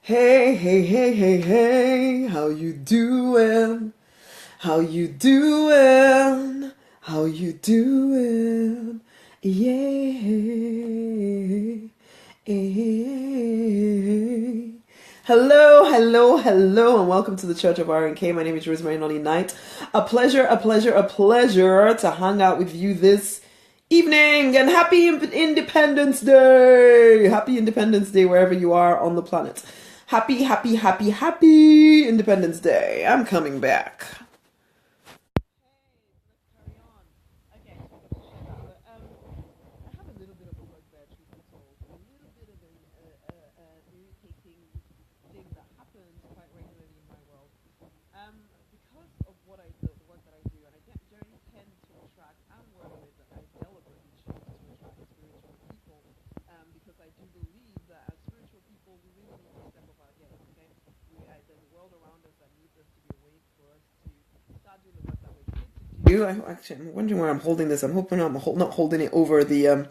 Hey, hey, hey, hey, hey, how you doing? How you doing? How you doing? Yeah. Hey. Hello, hello, hello, and welcome to the Church of R&K. My name is Rosemary, Nonny Knight. A pleasure to hang out with you this evening, and happy Independence Day! Happy Independence Day wherever you are on the planet. Happy Independence Day. I'm coming back. I'm wondering where I'm holding this. I'm hoping I'm not holding it over the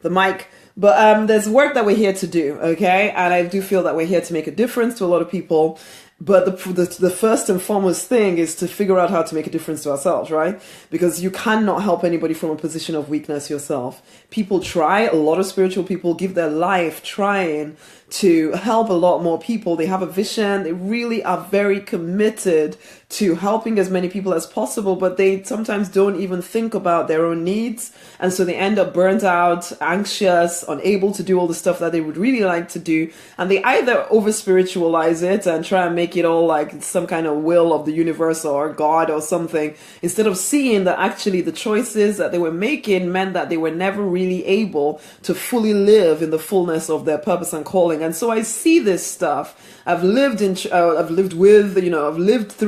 mic. But there's work that we're here to do, okay? And I do feel that we're here to make a difference to a lot of people. But the first and foremost thing is to figure out how to make a difference to ourselves, right? Because you cannot help anybody from a position of weakness yourself. People try, a lot of spiritual people give their life trying to help a lot more people. They have a vision. They really are very committed to helping as many people as possible, but they sometimes don't even think about their own needs. And so they end up burnt out, anxious, unable to do all the stuff that they would really like to do. And they either over spiritualize it and try and make it all like some kind of will of the universe or God or something, instead of seeing that actually the choices that they were making meant that they were never really able to fully live in the fullness of their purpose and calling. And so I see this stuff. I've lived through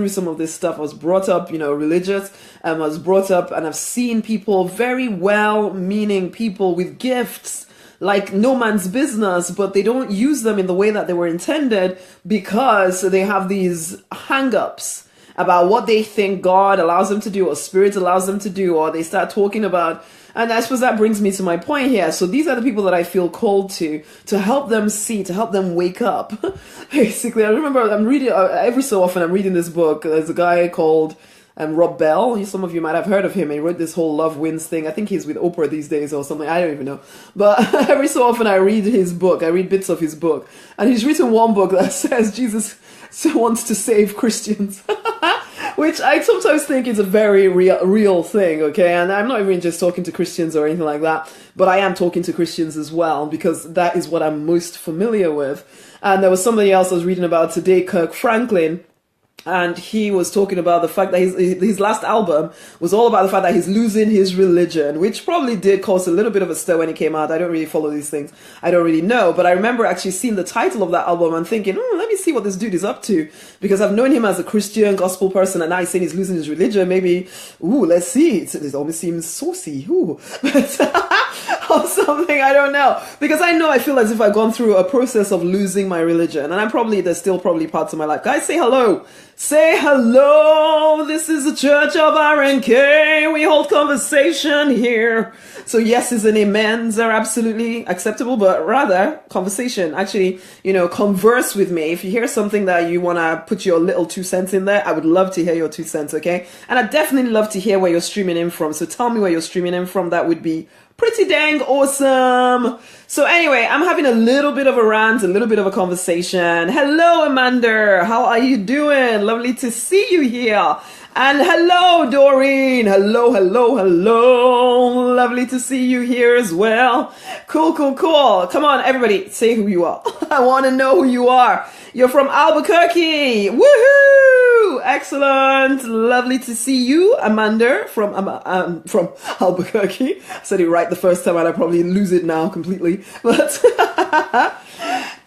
some of this stuff. I was brought up, religious. I was brought up and I've seen people, very well-meaning people with gifts, like no man's business, but they don't use them in the way that they were intended because they have these hang-ups about what they think God allows them to do or Spirit allows them to do, or they start talking about. And I suppose that brings me to my point here. So these are the people that I feel called to help them see, to help them wake up. Basically, I remember I'm reading, every so often I'm reading this book. There's a guy called Rob Bell. Some of you might have heard of him. He wrote this whole Love Wins thing. I think he's with Oprah these days or something. I don't even know. But every so often I read his book. I read bits of his book. And he's written one book that says Jesus wants to save Christians. Which I sometimes think is a very real thing, okay? And I'm not even just talking to Christians or anything like that, but I am talking to Christians as well, because that is what I'm most familiar with. And there was somebody else I was reading about today, Kirk Franklin, and he was talking about the fact that his last album was all about the fact that he's losing his religion, which probably did cause a little bit of a stir when it came out. I don't really follow these things. I don't really know. But I remember actually seeing the title of that album and thinking, let me see what this dude is up to. Because I've known him as a Christian gospel person, and now he's saying he's losing his religion. Maybe, let's see. It almost seems saucy. But or something, I don't know. Because I feel as if I've gone through a process of losing my religion. And there's still probably parts of my life. Guys, say hello. Say hello. This is the Church of R&K. We hold conversation here. So yeses and amens are absolutely acceptable, but rather conversation. Actually, converse with me. If you hear something that you want to put your little 2 cents in there, I would love to hear your 2 cents, okay? And I'd definitely love to hear where you're streaming in from. So tell me where you're streaming in from. That would be pretty dang awesome. So anyway, I'm having a little bit of a rant, a little bit of a conversation. Hello, Amanda. How are you doing? Lovely to see you here. And hello, Doreen. Hello. Lovely to see you here as well. Cool. Come on, everybody, say who you are. I want to know who you are. You're from Albuquerque. Woohoo! Excellent. Lovely to see you, Amanda, from Albuquerque. I said it right the first time and I probably lose it now completely. But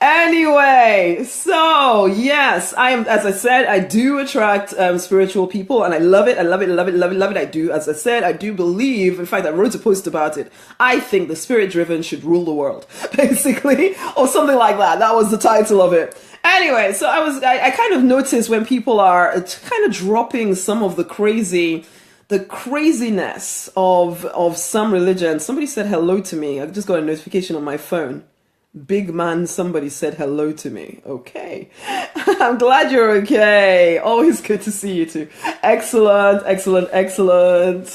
anyway, so yes, as I said, I do attract spiritual people, and I love it. I do, as I said, I do believe, in fact, I wrote a post about it. I think the spirit-driven should rule the world, basically, or something like that. That was the title of it. Anyway, so I kind of noticed when people are kind of dropping some of the craziness of some religion. Somebody said hello to me. I just got a notification on my phone. Big man, somebody said hello to me. Okay. I'm glad you're okay. Always good to see you too. Excellent, excellent, excellent.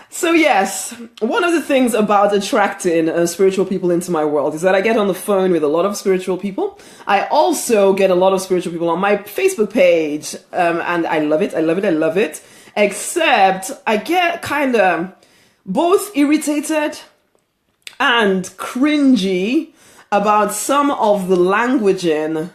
So yes, one of the things about attracting spiritual people into my world is that I get on the phone with a lot of spiritual people. I also get a lot of spiritual people on my Facebook page, and I love it, I love it, I love it. Except I get kind of both irritated and cringy about some of the languaging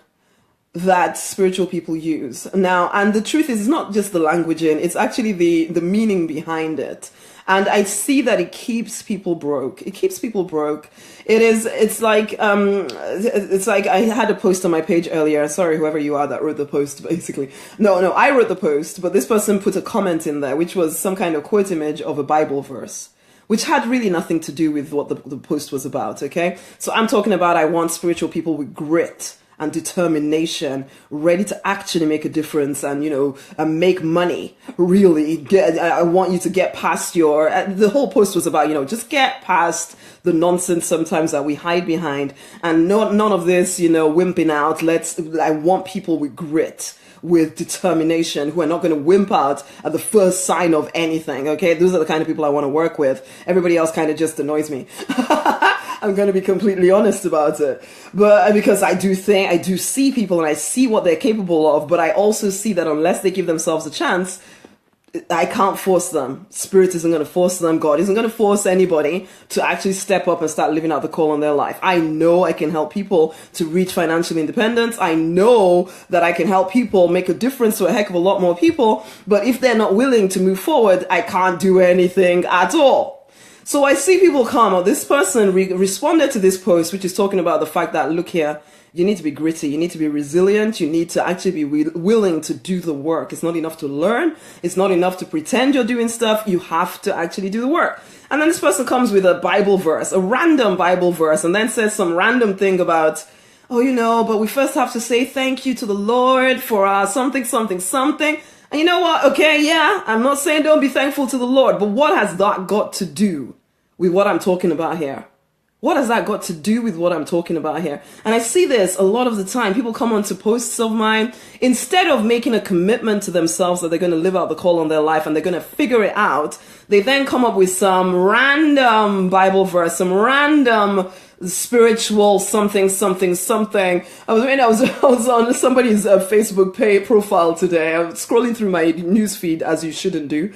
that spiritual people use. Now, and the truth is, it's not just the languaging, it's actually the meaning behind it. And I see that it keeps people broke. It keeps people broke. It's like I had a post on my page earlier. Sorry, whoever you are that wrote the post, basically. No, I wrote the post, but this person put a comment in there, which was some kind of quote image of a Bible verse, which had really nothing to do with what the post was about, okay? So I'm talking about I want spiritual people with grit and determination, ready to actually make a difference and, make money, really. I want you to get past the whole post was about, just get past the nonsense sometimes that we hide behind, and none of this, wimping out. I want people with grit, with determination, who are not going to wimp out at the first sign of anything, okay? Those are the kind of people I want to work with. Everybody else kind of just annoys me. I'm going to be completely honest about it. But because I do see people and I see what they're capable of, but I also see that unless they give themselves a chance, I can't force them. Spirit isn't going to force them. God isn't going to force anybody to actually step up and start living out the call on their life. I know I can help people to reach financial independence. I know that I can help people make a difference to a heck of a lot more people. But if they're not willing to move forward, I can't do anything at all. So I see people come, or this person responded to this post, which is talking about the fact that, look here, you need to be gritty, you need to be resilient, you need to actually be willing to do the work. It's not enough to learn, it's not enough to pretend you're doing stuff, you have to actually do the work. And then this person comes with a Bible verse, a random Bible verse, and then says some random thing about, but we first have to say thank you to the Lord for our something, something, something. And you know what? Okay, yeah, I'm not saying don't be thankful to the Lord, but what has that got to do with what I'm talking about here? What has that got to do with what I'm talking about here? And I see this a lot of the time. People come onto posts of mine, instead of making a commitment to themselves that they're going to live out the call on their life and they're going to figure it out, they then come up with some random Bible verse, some random spiritual something, something, something. I was on somebody's Facebook profile today. I was scrolling through my newsfeed, as you shouldn't do.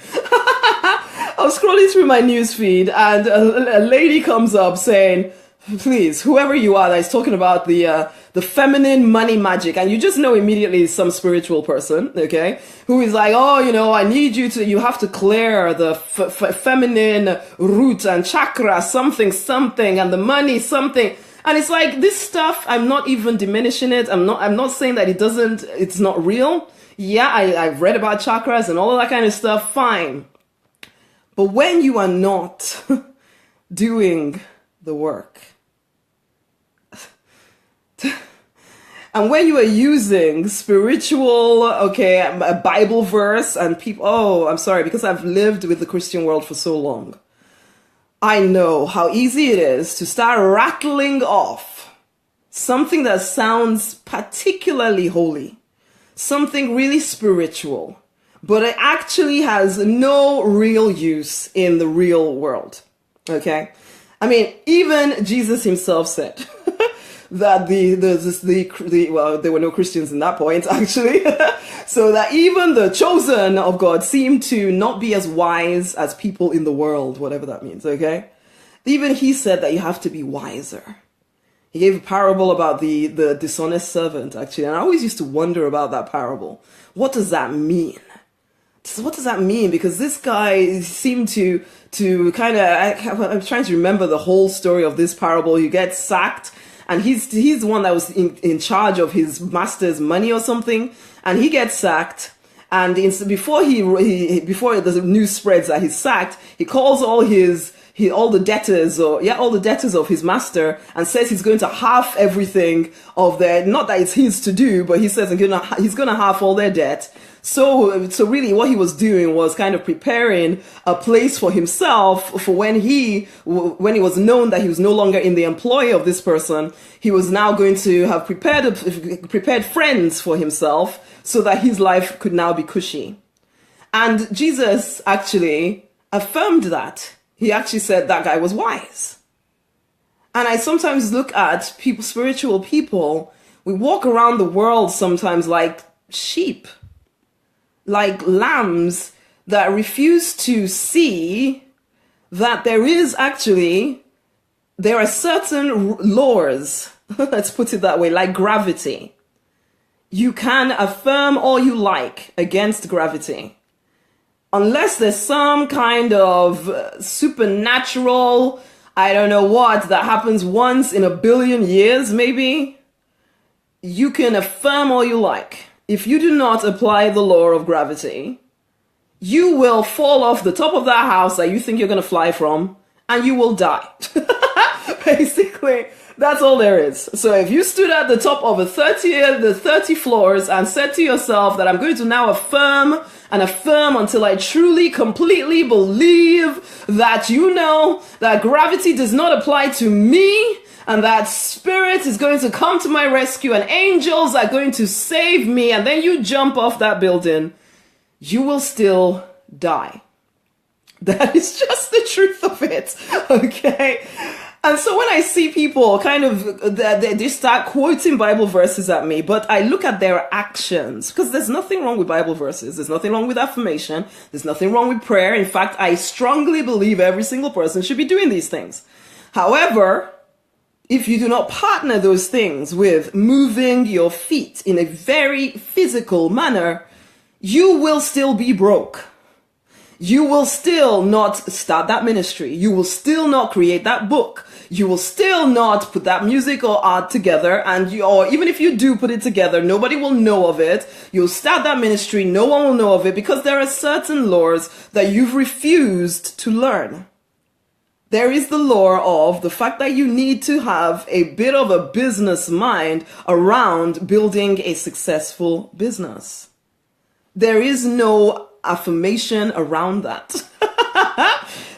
I was scrolling through my newsfeed, and a lady comes up saying, please, whoever you are that is talking about the feminine money magic, and you just know immediately it's some spiritual person, okay, who is like, I need you have to clear the feminine root and chakra, something, something, and the money, something. And it's like, this stuff, I'm not even diminishing it. I'm not saying that it's not real. Yeah, I've read about chakras and all of that kind of stuff, fine. But when you are not doing the work, and when you are using spiritual, a Bible verse and people, I'm sorry, because I've lived with the Christian world for so long, I know how easy it is to start rattling off something that sounds particularly holy, something really spiritual, but it actually has no real use in the real world, okay? I mean, even Jesus himself said that there were no Christians in that point, actually, so that even the chosen of God seemed to not be as wise as people in the world, whatever that means, okay? Even he said that you have to be wiser. He gave a parable about the dishonest servant, actually, and I always used to wonder about that parable. What does that mean? What does that mean? Because this guy seemed to kind of, I'm trying to remember the whole story of this parable. He gets sacked, and he's the one that was in charge of his master's money or something, and he gets sacked. And before the news spreads that he's sacked, he calls all the debtors of his master and says he's going to half everything of their, not that it's his to do, but he says he's going to half all their debt, So really what he was doing was kind of preparing a place for himself for when it was known that he was no longer in the employ of this person. He was now going to have prepared friends for himself so that his life could now be cushy. And Jesus actually affirmed that. He actually said that guy was wise. And I sometimes look at people, spiritual people, we walk around the world sometimes like sheep, like lambs that refuse to see that there are certain laws, let's put it that way, like gravity. You can affirm all you like against gravity. Unless there's some kind of supernatural, I don't know what, that happens once in a billion years, maybe, you can affirm all you like. If you do not apply the law of gravity, you will fall off the top of that house that you think you're going to fly from, and you will die. Basically, that's all there is. So if you stood at the top of the 30 floors and said to yourself that I'm going to now affirm until I truly, completely believe that that gravity does not apply to me, and that spirit is going to come to my rescue and angels are going to save me, and then you jump off that building, you will still die. That is just the truth of it, okay? And so when I see people kind of, they start quoting Bible verses at me, but I look at their actions, because there's nothing wrong with Bible verses. There's nothing wrong with affirmation. There's nothing wrong with prayer. In fact, I strongly believe every single person should be doing these things. However, if you do not partner those things with moving your feet in a very physical manner, you will still be broke. You will still not start that ministry. You will still not create that book. You will still not put that music or art together, or even if you do put it together, nobody will know of it. You'll start that ministry, no one will know of it, because there are certain laws that you've refused to learn. There is the law of the fact that you need to have a bit of a business mind around building a successful business. There is no affirmation around that.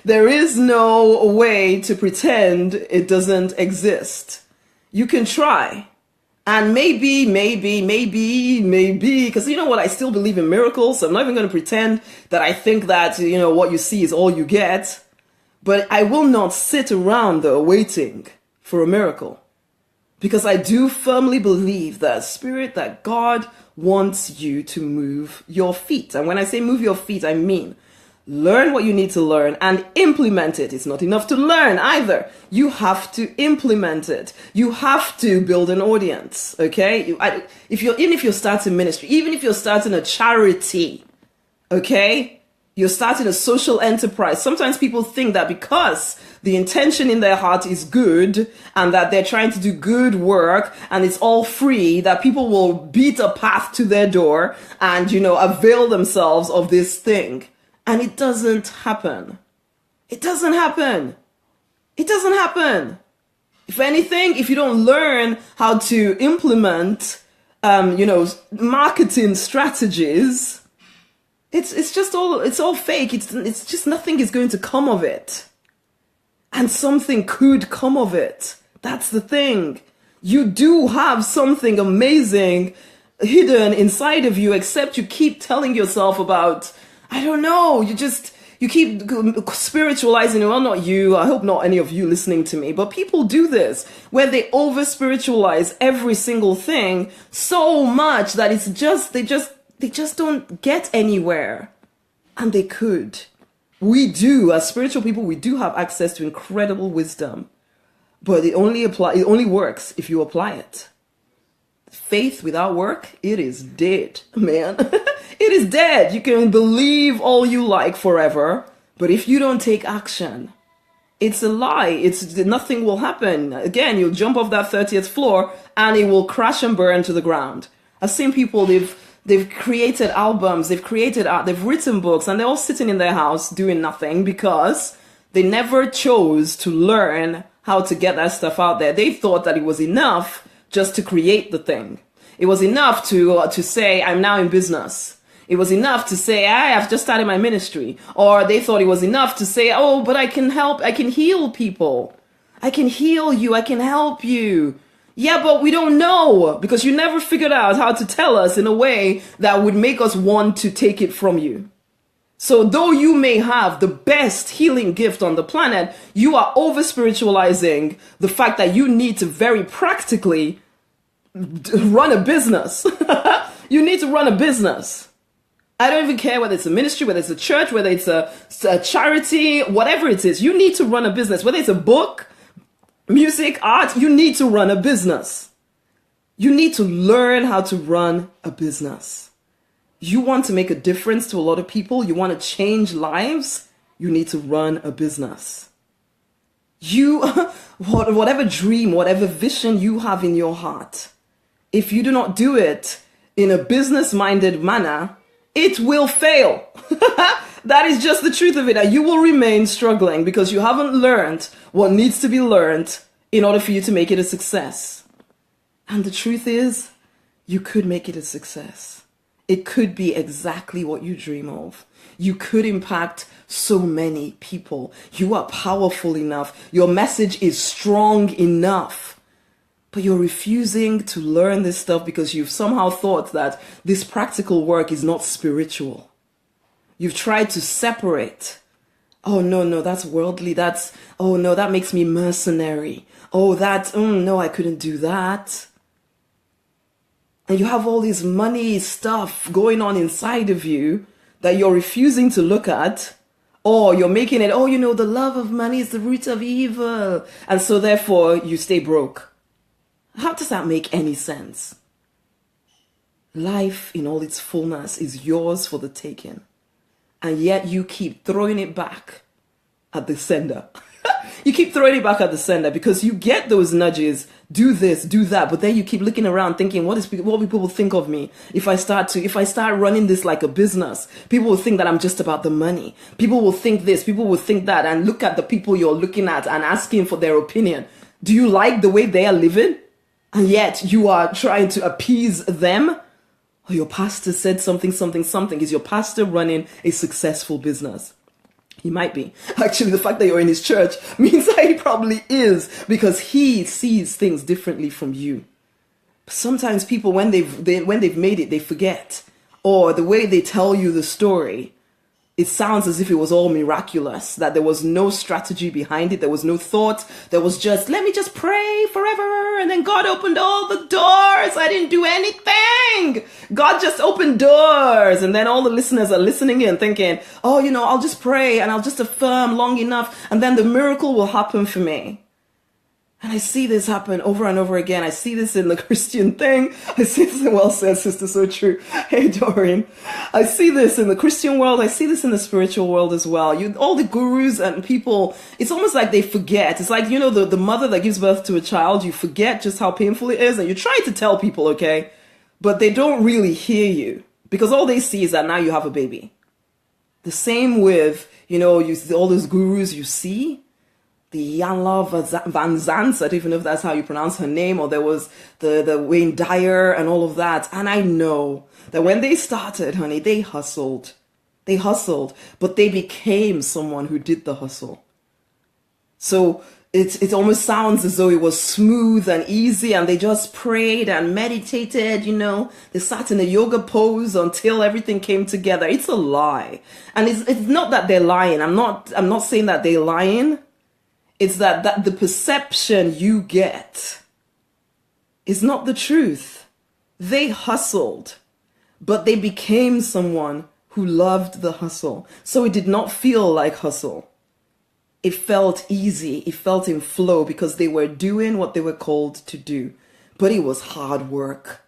There is no way to pretend it doesn't exist. You can try. And maybe, because you know what, I still believe in miracles, so I'm not even going to pretend that I think that, what you see is all you get. But I will not sit around though waiting for a miracle. Because I do firmly believe that God wants you to move your feet. And when I say move your feet, I mean learn what you need to learn and implement it. It's not enough to learn either. You have to implement it. You have to build an audience, okay? If you're starting ministry, even if you're starting a charity, okay? You're starting a social enterprise. Sometimes people think that because the intention in their heart is good and that they're trying to do good work and it's all free, that people will beat a path to their door and, avail themselves of this thing. And it doesn't happen. It doesn't happen. It doesn't happen. If anything, if you don't learn how to implement, marketing strategies, it's all fake. It's just nothing is going to come of it. And something could come of it. That's the thing. You do have something amazing hidden inside of you, except you keep telling yourself about, I don't know, you keep spiritualizing it. Well, not you. I hope not any of you listening to me, but people do this where they over spiritualize every single thing so much that they just don't get anywhere. And they could. We do, as spiritual people, we do have access to incredible wisdom. But it only works if you apply it. Faith without work, it is dead, man. It is dead. You can believe all you like forever, but if you don't take action, it's a lie. Nothing will happen. Again, you'll jump off that 30th floor and it will crash and burn to the ground. I've seen people, they've created albums, they've created art, they've written books, and they're all sitting in their house doing nothing because they never chose to learn how to get that stuff out there. They thought that it was enough just to create the thing. It was enough to say, I'm now in business. It was enough to say, I've just started my ministry. Or they thought it was enough to say, oh, but I can help, I can heal people. I can heal you, I can help you. Yeah, but we don't know, because you never figured out how to tell us in a way that would make us want to take it from you. So though you may have the best healing gift on the planet, you are over spiritualizing the fact that you need to very practically run a business. You need to run a business. I don't even care whether it's a ministry, whether it's a church, whether it's a charity, whatever it is. You need to run a business. Whether it's a book, music, art, you need to run a business. You need to learn how to run a business. You want to make a difference to a lot of people. You want to change lives. You need to run a business. Whatever dream, whatever vision you have in your heart, if you do not do it in a business-minded manner, it will fail. That is just the truth of it. And you will remain struggling because you haven't learned what needs to be learned in order for you to make it a success. And the truth is, you could make it a success. It could be exactly what you dream of. You could impact so many people. You are powerful enough. Your message is strong enough. But you're refusing to learn this stuff because you've somehow thought that this practical work is not spiritual. You've tried to separate. Oh, no, that's worldly. Oh, no, that makes me mercenary. Oh, no, I couldn't do that. And you have all this money stuff going on inside of you that you're refusing to look at, or you're making it, the love of money is the root of evil. And so therefore you stay broke. How does that make any sense? Life in all its fullness is yours for the taking. And yet you keep throwing it back at the sender. You keep throwing it back at the sender because you get those nudges, do this, do that, but then you keep looking around thinking, what will people think of me if I start running this like a business? People will think that I'm just about the money. People will think this, people will think that, and look at the people you're looking at and asking for their opinion. Do you like the way they are living? And yet you are trying to appease them? Or your pastor said something. Is your pastor running a successful business? He might be. Actually, the fact that you're in his church means that he probably is, because he sees things differently from you. Sometimes people, when they've made it, they forget. Or the way they tell you the story, it sounds as if it was all miraculous, that there was no strategy behind it. There was no thought. There was just, let me just pray forever. And then God opened all the doors. I didn't do anything. God just opened doors. And then all the listeners are listening in thinking, I'll just pray and I'll just affirm long enough. And then the miracle will happen for me. And I see this happen over and over again. I see this in the Christian thing. I see this, well said, sister, so true. Hey, Doreen. I see this in the Christian world. I see this in the spiritual world as well. All the gurus and people, it's almost like they forget. It's like, the mother that gives birth to a child, you forget just how painful it is. And you try to tell people, okay, but they don't really hear you because all they see is that now you have a baby. The same with, all those gurus you see. The Yanla Van Zant, I don't even know if that's how you pronounce her name, or there was the Wayne Dyer and all of that. And I know that when they started, honey, they hustled. But they became someone who did the hustle. So it almost sounds as though it was smooth and easy and they just prayed and meditated, They sat in a yoga pose until everything came together. It's a lie. And it's not that they're lying. I'm not saying that they're lying. It's that the perception you get is not the truth. They hustled, but they became someone who loved the hustle. So it did not feel like hustle. It felt easy. It felt in flow because they were doing what they were called to do. But it was hard work.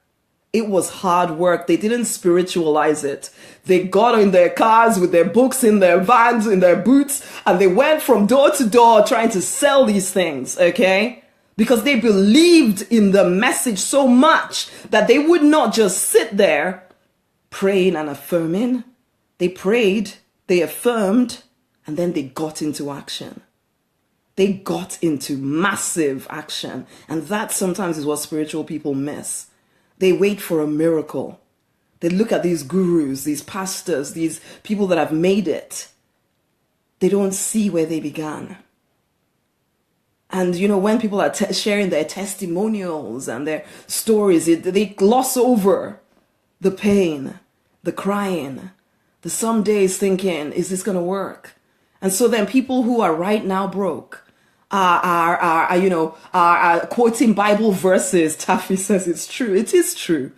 It was hard work. They didn't spiritualize it. They got in their cars with their books in their vans, in their boots, and they went from door to door trying to sell these things, okay? Because they believed in the message so much that they would not just sit there praying and affirming. They prayed, they affirmed, and then they got into action. They got into massive action. And that sometimes is what spiritual people miss. They wait for a miracle. They look at these gurus, these pastors, these people that have made it. They don't see where they began. And, when people are sharing their testimonials and their stories, they gloss over the pain, the crying, the some days thinking, is this going to work? And so then people who are right now broke are quoting Bible verses. Taffy says it's true. It is true.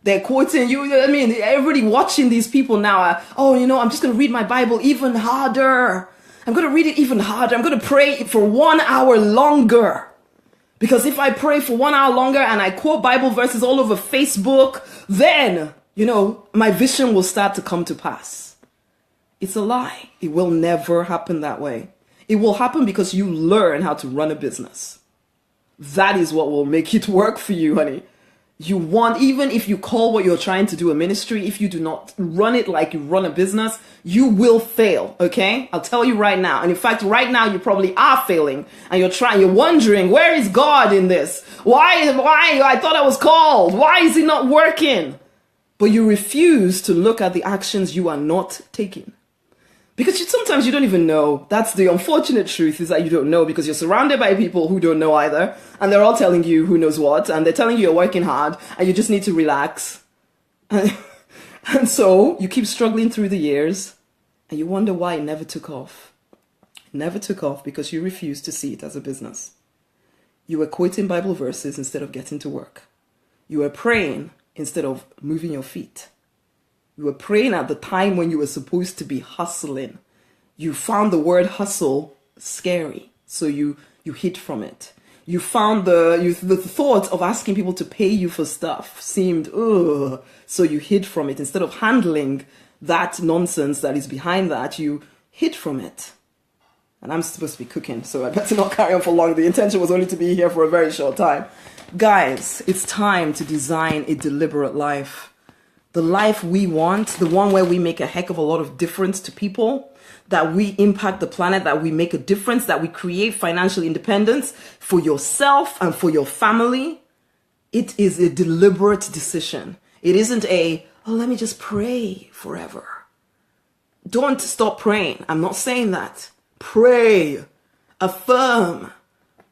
They're quoting you. Everybody watching these people now are, I'm just going to read my Bible even harder. I'm going to read it even harder. I'm going to pray for 1 hour longer. Because if I pray for 1 hour longer and I quote Bible verses all over Facebook, then, my vision will start to come to pass. It's a lie. It will never happen that way. It will happen because you learn how to run a business. That is what will make it work for you, honey. Even if you call what you're trying to do a ministry, if you do not run it like you run a business, you will fail, okay? I'll tell you right now. And in fact, right now, you probably are failing. And you're wondering, where is God in this? Why? I thought I was called. Why is it not working? But you refuse to look at the actions you are not taking. Because sometimes you don't even know. That's the unfortunate truth, is that you don't know, because you're surrounded by people who don't know either. And they're all telling you who knows what. And they're telling you you're working hard and you just need to relax. And so you keep struggling through the years and you wonder why it never took off. It never took off because you refused to see it as a business. You were quoting Bible verses instead of getting to work. You were praying instead of moving your feet. You were praying at the time when you were supposed to be hustling. You found the word hustle scary, so you hid from it. You found the thought of asking people to pay you for stuff seemed, ugh, so you hid from it. Instead of handling that nonsense that is behind that, you hid from it. And I'm supposed to be cooking, so I better not carry on for long. The intention was only to be here for a very short time. Guys, it's time to design a deliberate life. The life we want, the one where we make a heck of a lot of difference to people, that we impact the planet, that we make a difference, that we create financial independence for yourself and for your family. It is a deliberate decision. It isn't let me just pray forever. Don't stop praying. I'm not saying that. Pray. Affirm.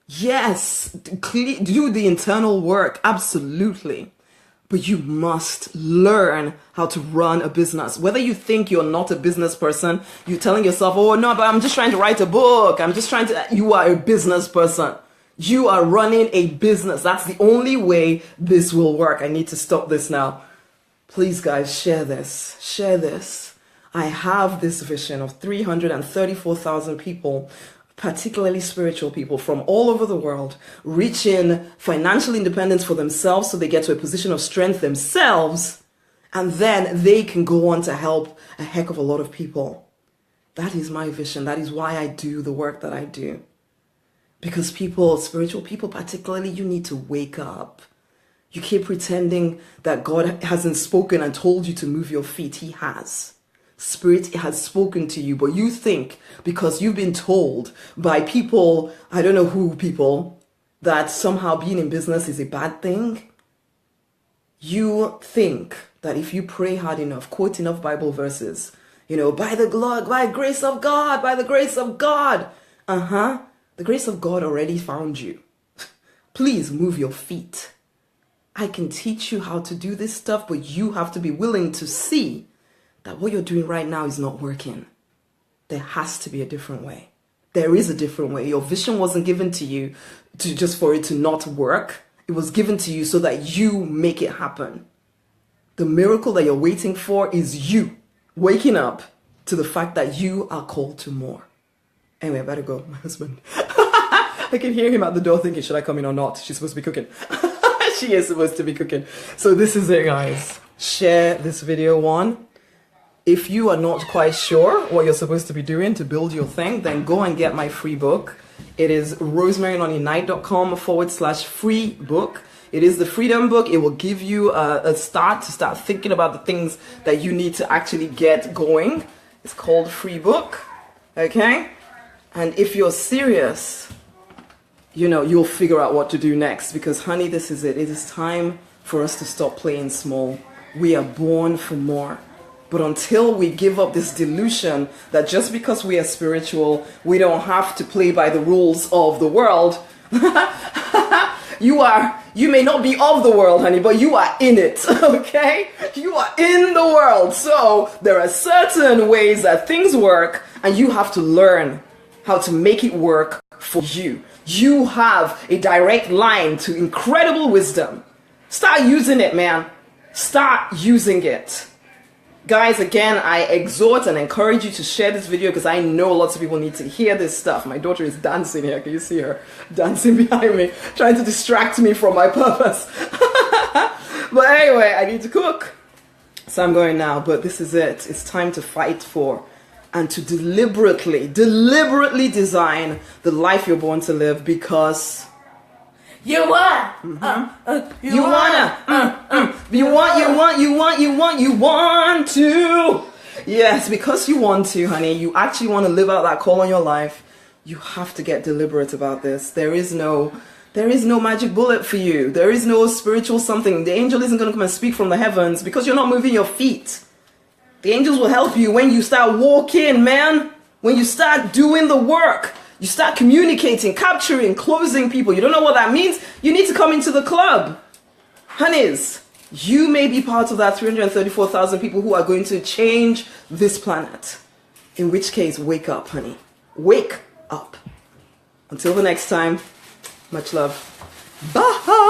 Yes. Do the internal work. Absolutely. But you must learn how to run a business. Whether you think you're not a business person, you're telling yourself, oh no, but I'm just trying to write a book. You are a business person. You are running a business. That's the only way this will work. I need to stop this now. Please guys, share this. Share this. I have this vision of 334,000 people, particularly spiritual people from all over the world, reaching financial independence for themselves so they get to a position of strength themselves, and then they can go on to help a heck of a lot of people. That is my vision. That is why I do the work that I do. Because people, spiritual people particularly, you need to wake up. You keep pretending that God hasn't spoken and told you to move your feet. He has. Spirit has spoken to you, but you think because you've been told by people, I don't know who people, that somehow being in business is a bad thing. You think that if you pray hard enough, quote enough Bible verses, by the grace of God, by the grace of God. The grace of God already found you. Please move your feet. I can teach you how to do this stuff, but you have to be willing to see that what you're doing right now is not working. There has to be a different way. There is a different way. Your vision wasn't given to you just for it to not work. It was given to you so that you make it happen. The miracle that you're waiting for is you waking up to the fact that you are called to more. Anyway, I better go. My husband. I can hear him at the door thinking, should I come in or not? She's supposed to be cooking. She is supposed to be cooking. So this is it, guys. Share this video one. If you are not quite sure what you're supposed to be doing to build your thing, then go and get my free book. It is rosemarynonnynight.com/free book. It is the freedom book. It will give you a start to start thinking about the things that you need to actually get going. It's called free book. Okay? And if you're serious, you'll figure out what to do next, because honey, this is it. It is time for us to stop playing small. We are born for more. But until we give up this delusion that just because we are spiritual, we don't have to play by the rules of the world. You may not be of the world, honey, but you are in it, okay? You are in the world. So there are certain ways that things work, and you have to learn how to make it work for you. You have a direct line to incredible wisdom. Start using it, man. Start using it. Guys, again, I exhort and encourage you to share this video because I know lots of people need to hear this stuff. My daughter is dancing here. Can you see her dancing behind me, trying to distract me from my purpose? But anyway, I need to cook. So I'm going now, but this is it. It's time to fight for and to deliberately design the life you're born to live because you want. You want to. Yes, because you want to, honey. You actually want to live out that call on your life. You have to get deliberate about this. There is no magic bullet for you. There is no spiritual something. The angel isn't going to come and speak from the heavens because you're not moving your feet. The angels will help you when you start walking, man. When you start doing the work. You start communicating, capturing, closing people. You don't know what that means? You need to come into the club. Honeys, you may be part of that 334,000 people who are going to change this planet. In which case, wake up, honey. Wake up. Until the next time, much love. Bye.